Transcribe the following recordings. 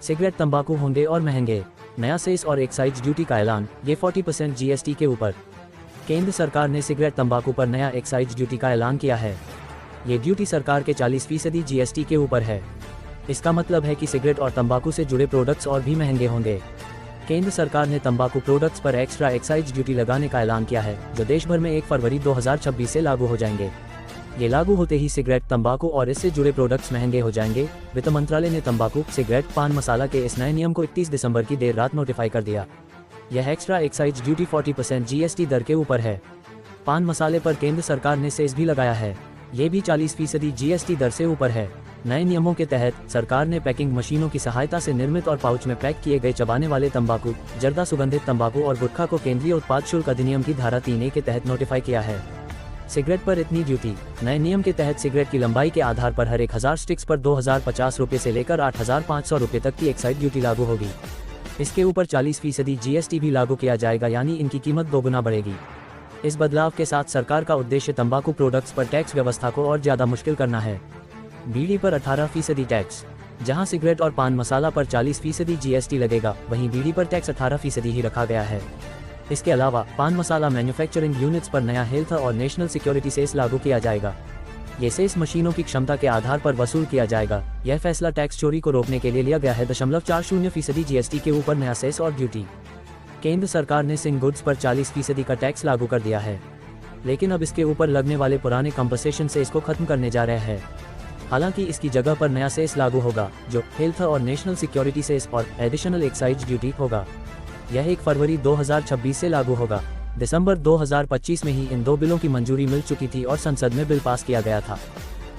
Cigarette तंबाकू होंगे और महंगे, नया सेस और एक्साइज ड्यूटी का ऐलान, ये 40% जीएसटी के ऊपर। केंद्र सरकार ने सिगरेट तंबाकू पर नया एक्साइज ड्यूटी का ऐलान किया है। ये ड्यूटी सरकार के 40% जीएसटी के ऊपर है। इसका मतलब है कि सिगरेट और तंबाकू से जुड़े प्रोडक्ट्स और भी महंगे होंगे। केंद्र सरकार ने तंबाकू प्रोडक्ट्स पर एक्स्ट्रा एक्साइज ड्यूटी लगाने का ऐलान किया है, जो देश भर में 1 फरवरी 2026 से लागू हो जाएंगे। ये लागू होते ही सिगरेट, तंबाकू और इससे जुड़े प्रोडक्ट्स महंगे हो जाएंगे। वित्त मंत्रालय ने तंबाकू, सिगरेट, पान मसाला के इस नए नियम को 31 दिसंबर की देर रात नोटिफाई कर दिया। यह एक्स्ट्रा एक्साइज ड्यूटी 40% जीएसटी दर के ऊपर है। पान मसाले पर केंद्र सरकार ने सेस भी लगाया है, ये भी 40% जीएसटी दर से ऊपर है। नए नियमों के तहत सरकार ने पैकिंग मशीनों की सहायता से निर्मित और पाउच में पैक किए गए चबाने वाले तंबाकू, जर्दा सुगंधित तंबाकू और गुटखा को केंद्रीय उत्पाद शुल्क अधिनियम की धारा 3A के तहत नोटिफाई किया है। सिगरेट पर इतनी ड्यूटी। नए नियम के तहत सिगरेट की लंबाई के आधार पर हर 1000 स्टिक्स पर 2050 रुपये से लेकर 8500 रुपये तक की एक्साइज ड्यूटी लागू होगी। इसके ऊपर 40% जीएसटी भी लागू किया जाएगा, यानी इनकी कीमत दोगुना बढ़ेगी। इस बदलाव के साथ सरकार का उद्देश्य तंबाकू प्रोडक्ट्स पर टैक्स व्यवस्था को और ज़्यादा मुश्किल करना है। बीड़ी पर 18% टैक्स। जहां सिगरेट और पान मसाला पर 40% जीएसटी लगेगा, वहीं बीड़ी पर टैक्स 18% ही रखा गया है। इसके अलावा पान मसाला मैन्युफैक्चरिंग यूनिट्स पर नया हेल्थ और नेशनल सिक्योरिटी सेस लागू किया जाएगा। ये सेस मशीनों की क्षमता के आधार पर वसूल किया जाएगा। यह फैसला टैक्स चोरी को रोकने के लिए लिया गया है। 0.40% जीएसटी के ऊपर नया सेस और ड्यूटी। केंद्र सरकार ने सिंग गुड्स पर 40% का टैक्स लागू कर दिया है, लेकिन अब इसके ऊपर लगने वाले पुराने कंपनसेशन से इसको खत्म करने जा रहे हैं। हालांकि इसकी जगह पर नया सेस लागू होगा, जो हेल्थ और नेशनल सिक्योरिटी सेस और एडिशनल एक्साइज ड्यूटी होगा। यह 1 फरवरी 2026 से लागू होगा। दिसंबर 2025 में ही इन 2 बिलों की मंजूरी मिल चुकी थी और संसद में बिल पास किया गया था।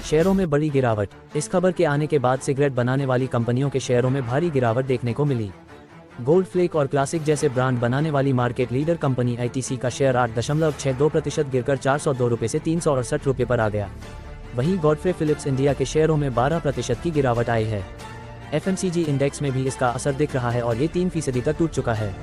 शेयरों में बड़ी गिरावट। इस खबर के आने के बाद सिगरेट बनाने वाली कंपनियों के शेयरों में भारी गिरावट देखने को मिली। गोल्ड फ्लेक और क्लासिक जैसे ब्रांड बनाने वाली मार्केट लीडर कंपनी आईटीसी का शेयर 8.62% गिरकर 402 रुपये से 368 रुपये पर आ गया। वहीं गॉडफ्रे फिलिप्स इंडिया के शेयरों में 12% की गिरावट आई है। एफएमसीजी इंडेक्स में भी इसका असर दिख रहा है और ये 3% तक टूट चुका है।